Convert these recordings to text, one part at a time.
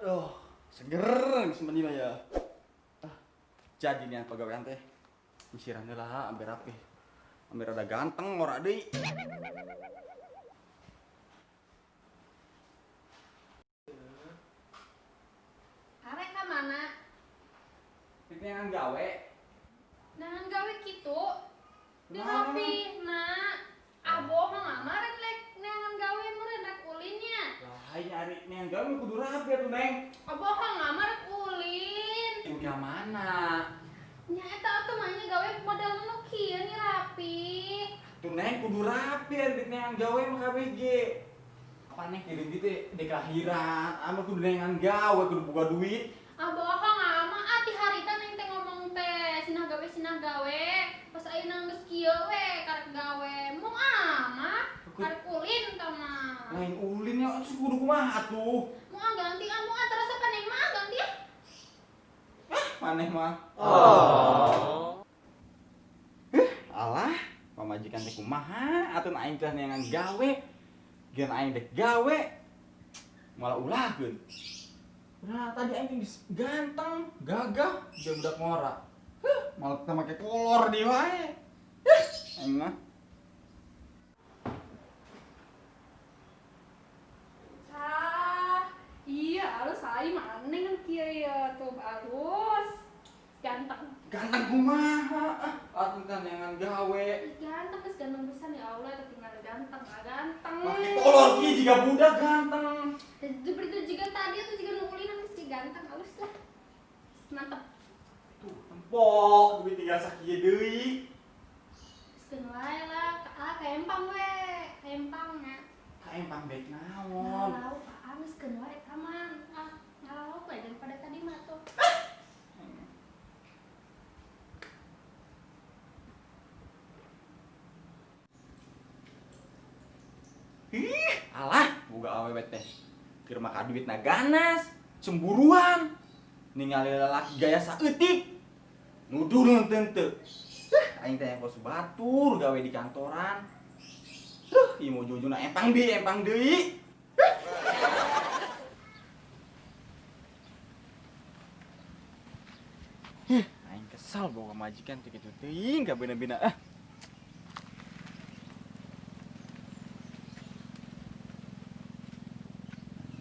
Aduh, seger semen mah ya. Jadi nih pegawaian teh. Misiran lah ambil rapi. Ambil rada ganteng ora deui. Arek ka mana? Pikiran gawe. Nangan gawe kitu. Dirapi, nak. Aboh mah amarek lek nangan gawe meureun rek ulinnya. Lah nyari nih gawe kudu rapi atuh, Neng. Aboh amarek ulin. Udah mana? Nya eta atuh mah nya gawe model nu kieu nih rapi. Tuh Neng kudu rapi dik nengan gawe mah KBG. Apa Neng kirim gitu di kelahiran, anu kudu nengan gawe kudu buka duit. Aboh mah ati harita neng teh ngomong teh sinah gawe. Pas ayeuna geus kieu we karek gawe. Moal mah karek ulin tah mah. Lain ulin ya kudu kumaha tuh. Moal ganti moal terasa paneng mah ganti ya. Maneh mah. Alah, pamajikan teh kumaha atuh aing teh nengan gawe. Gen aing dek gawe malah ulahkeun. Nah, tadi aing geus ganteng, gagah, jeung budak ngora. Malah kita make kolor di wae. Aing mah. Iya, halus ai maneh kan kieu ya tuh halus. Ganteng. Ganteng kumaha? Atuh kan nengan gawe. Ganteng geus ganteng pisan ya Allah, eta tinggal ganteng, ganteng. Make kolor kieu jiga budak ganteng. Seperti juga tadi tuh juga nukulin geus ganteng halus lah. Mantap. Tuh, empok duit tinggal sakieu deui. Geus wae lah, ka empang we, ka empang nya. Ka empang baik Nah, naon? lauk geus geus wae taman. Ngalauk we daripada tadi mah tuh. Alah, boga awewe teh. Keur maka duitna ganas, cemburuan. Ningali lalaki gaya saeutik. Nuduh teu. Aing teh bos batur gawe di kantoran. Ieu mau jujuna empang deui. Aing kesal boga majikan teh kitu teuing ka beuna-beuna ah.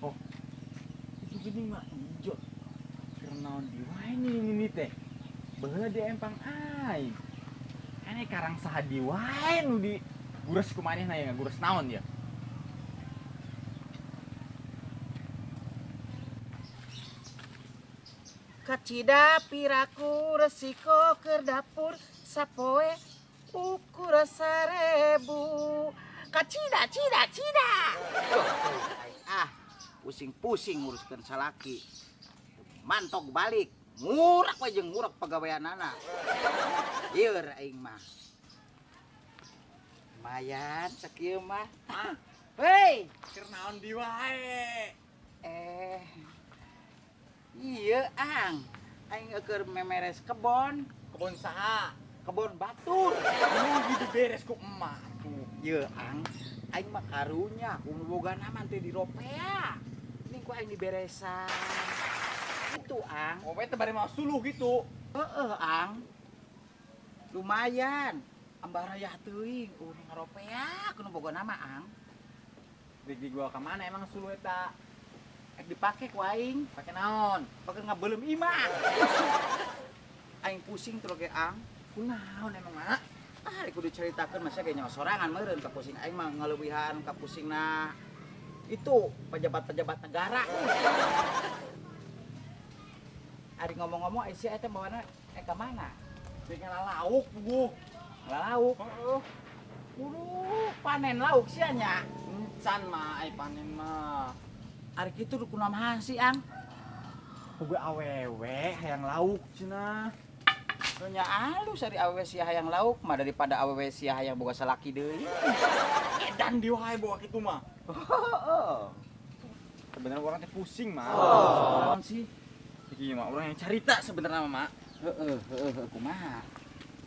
Oh, itu geuning mah ijo. Keur naon di wae ini teh. Baheula di empang aing. Ane karang saha di wae nu di gures ku manehna ya ngagures naon ya. Kacida piraku resiko keur dapur sapoe ukur 1000. Kacida. Pusing-pusing nguruskeun salaki. Mantok balik, ngurak we jeung ngurak pagaweanana. Ieu aing mah. Lumayan sakieu mah. Hei, Keur naon di wae. Iya, Ang. Aing keur memeres kebon. Kebon saha? Kebon batur. Nu gitu beres ku emak tuh. Iya, Ang. Aing mah karunya kudu boga naman teh di ropea. Ini ku aing diberesan. Itu, Ang. Oh, teh bari mau suluh gitu. Heeh, Ang. Lumayan. Ambaraya teuing kudu ngaropea kudu boga nama, Ang. Dik di gua ka mana emang suluh eta? Ek dipake ku aing, Pake naon? pake ngabeulem imah. Aing pusing terus ge, Ang. Kunaon emang mak? Rek kudu caritakeun masa ge nyawa sorangan meureun ka pusing aing mah ngaleuwihan ka pusingna itu pejabat-pejabat negara. Ari ngomong-ngomong aya sia eta bawana ka mana? Dik ngalauk gua. Lauk. Heeh. Kudu panen lauk sia nya. Encan mah ai panen mah. Ari kitu kunaon sih, Ang? Boga awewe hayang lauk cenah. Nya alus ari awewe sia hayang lauk mah daripada awewe sia hayang boga salaki deui. Edan di wae boga kitu mah. Heeh. Sebenarnya orang teh pusing mah. Naon sih? Iki mah orang yang carita sebenarnya mah. Heeh, kumaha?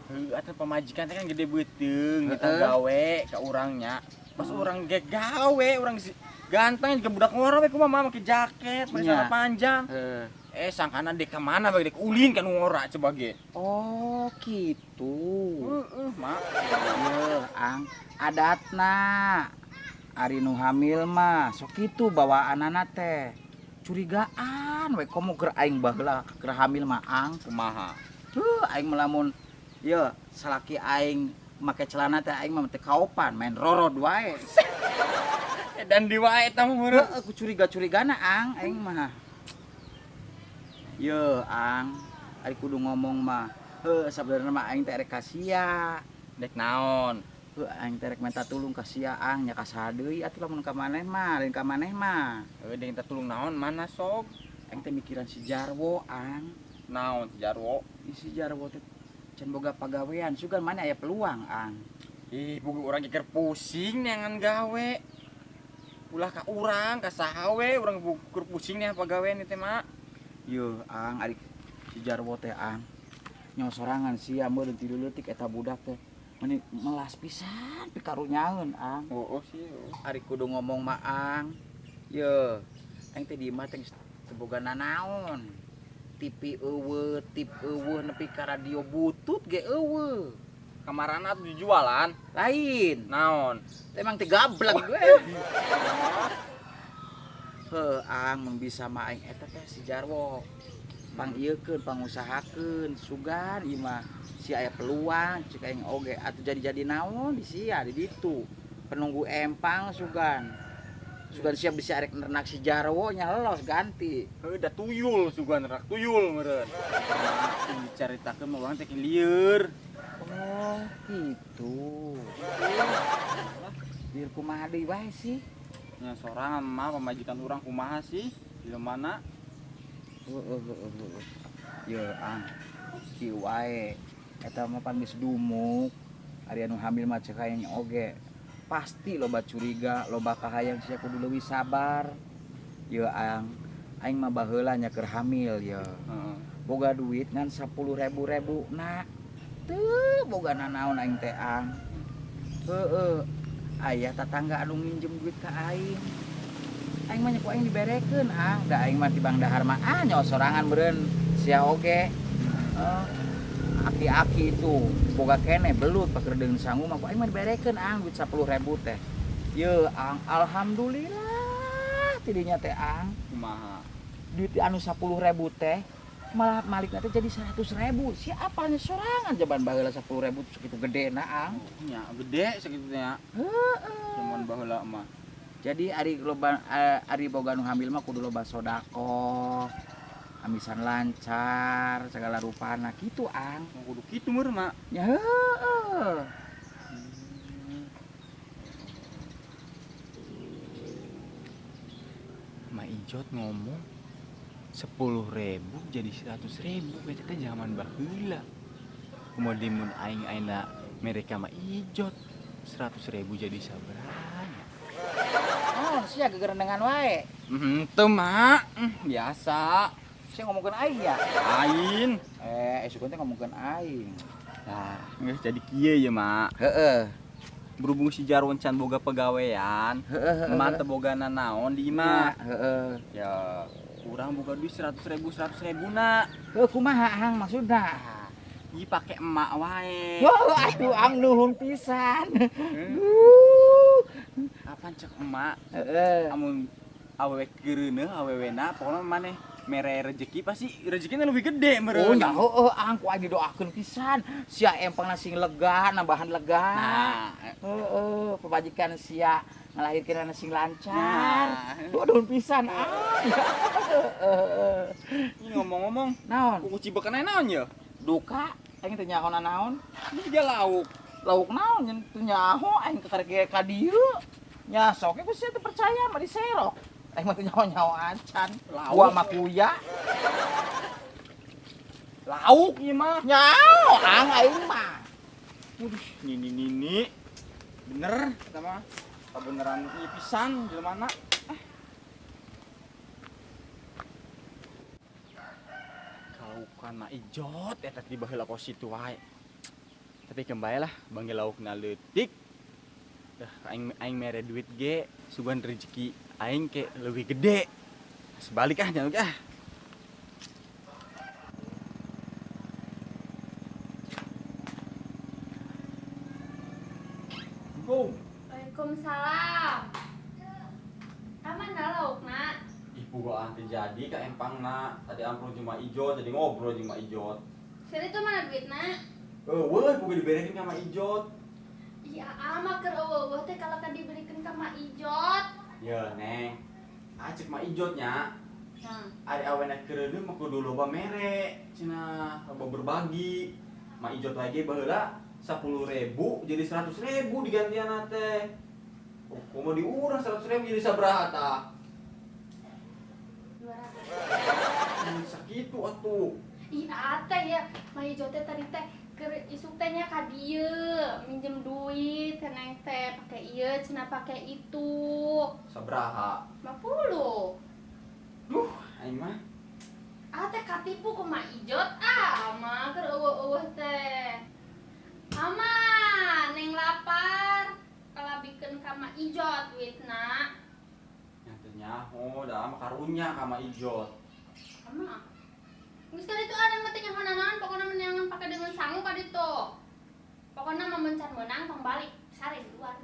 Heuh atuh pamajikan teh kan gede beuteung kita gawe ka urangnya. Pas urang ge gawe urang Ganteng juga budak ngora we kumaha make jaket, make Nya. celana panjang. Sangkana dek ka mana bagi dek ulin kan ngora sebagai. Oh gitu. Mak. Iya, ang adatna. Ari nu hamil mah sok kitu bawaanana teh. Curigaan we komo keur aing baheula keur hamil mah ang. Kumaha? Aing melamun ieu salaki aing make celana teh aing mah teu kaopan main rorod wae. Dan di wae eta mah meureun. Aku curiga-curigana ang aing mah. Ieu ang ari kudu ngomong mah. Sabenerna mah aing teh rek ka sia. Dek naon? Aing teh rek minta tulung ka sia ang nya ka saha deui atuh lamun ka maneh mah, lain ka maneh mah. Dek kita tulung naon mana sok? Aing teh mikiran si Jarwo ang. Naon Jarwo? Si Jarwo teh can boga pagawean, sugan mana aya peluang ang. Ih, buku urang geker pusing neangan gawe. Ulah ka urang, ka saha we urang bukur pusing nih pagawean teh mak. Yeuh ang ari si Jarwo teh ang. Nyawa sorangan sia meureun ti leutik eta budak teh. Meni melas pisan pikarunyaeun ang. Oh sih. Ari kudu ngomong mah ang. Yeuh, aing teh di imah teh teboga nanaon. TV eueuh, tip eueuh nepi ka radio butut ge eueuh. Kamarana tuh dijualan. Lain. Naon? Emang teh gablek gue. Ang mun bisa mah aing eta teh si Jarwo. Pangieukeun, pangusahakeun, sugan ieu mah si aya peluang cek aing oge atuh jadi naon di sia di ditu. Penunggu empang sugan. Sugan siap bisa arek nernak si Jarwo nya lelos ganti. Da tuyul sugan rak tuyul meureun. Dicaritakeun mah urang teh lieur. Oh, gitu. Biar kumaha deui wae sih. Nya sorangan mah pamajikan urang kumaha sih? Di mana? Ye ang kieu wae eta mah pan geus dumuk ari anu hamil mah cek hayang oge pasti loba curiga loba kahayang sia kudu leuwih sabar ye ang aing mah baheula nya keur hamil ye boga duit ngan 10.000 na teu boga nanaon aing teh ang aya tatangga anu minjem duit ka aing aing mah ku aing diberekeun ang da aing mah di Bang Dahar mah nyawa sorangan beureun sia oge aki-aki itu boga kene belut pakerdeun sangu mah ku aing mah diberekeun ang duit 10.000 teh ye ang alhamdulillah tidinya teh ang Kumaha? duit anu 10.000 teh malah malikna teh jadi 100.000 sia apalnya sorangan jaban baheula 10.000 sakitu gedena ang Nya gede sakitu nya. Cuman baheula mah. Jadi ari loba ari boga nu hamil mah kudu loba sodaqoh. Amisan lancar segala rupana kitu ang. Kudu kitu meureun mak. Ya heueuh. Ma Ijot ngomong 10.000 jadi 100.000 eta teh zaman baheula. Kemudian mun aing-aingna mereka mah Ijot 100.000 jadi sabaraha. Oh, sia gegerendengan wae. Teu mak, biasa. Sia ngomongkeun aing ya. Lain. Esukun teh ngomongkeun aing. Nah, geus jadi kieu ya mak. Heeh. Berhubung si Jarwo can boga pegawean, emak teu boga nanaon di imah. Heeh. Ya, urang boga duit 100.000 na. Heuh kumaha hang maksudna? Ieu pake emak wae. Aduh ang nuhun pisan. Apaan cek emak? Heeh. Amun awewe keureuneuh awewena pokona maneh mere rezeki pasti rezekinya lebih gede meureun. Oh nya heueuh ang ku aing didoakeun pisan. Sia empangna sing lega, nambahan lega. Nah, Heeh, pabajikan sia ngalahirkeun anak sing lancar. Nah. Waduh pisan ang. ini ngomong-ngomong, Naon? kuku cibeukna naon ya? Duka aing teh nyaho naon? Ini dia lauk. Lauk naon nyen teu nyaho aing kekarek ka dieu. Nya sok ku sia teu percaya mah diserok. Aing mah teu nyaho-nyaho acan. Lauk. Gua mah kuya. Lauk ieu mah. Nyaho ang aing mah. Nini. Bener eta mah. Kabeneran ieu pisan jelemana. Kalau kana Ijot eta tiba heula kos situ wae. Tapi kembali lah, banggil laukna leutik. Dah aing mere duit ge, sugan rezeki aing ke lebih gede. Sebalik ah jangan ah. Go. Waalaikumsalam. Aman dah lauk nak. Ibu gua anti jadi ka empang na. Tadi amplop cuma Ijot jadi ngobrol cuma Ijot. Sini tuh mana duit nak? Weh, gua diberekin sama Ijot. Iya ama keur eueuh teh kalau kan dibelikan ka Mak Ijot. Ya, Neng. Acek mah Ijotnya. Nah, Ari aweuna kereudeuh mah kudu loba mere, cenah loba berbagi. Mak Ijot lagi baheula 10.000 jadi 100.000 digantian teh. Kumaha diurang 100.000 jadi sabaraha tah? 200. Sakitu atuh. Iya teh ya, Mak Ijot teh tadi teh keur isuk teh nya ka dieu, minjem duit teh neng teh pake ieu cenah pake itu. Sabaraha? 50. Duh, aing mah Ah teh katipu ku Mak Ijot mah keur eueuh-eueuh teh. Ama, neng lapar. Kalabikeun ka Mak Ijot duitna. nyatanya da mah karunya ka Mak Ijot. Ama. Geus kan itu ada mah teh nyahonanan, pokona menangan pake dengan sangu ka ditu. Pokona mah mencan meunang tong balik sare di luar.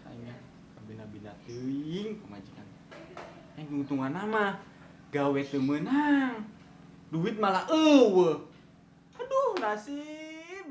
Aing mah kabina-bina teuing pamajikan. Aing untunganna mah gawe teu meunang. Duit malah eueuh. Aduh, nasib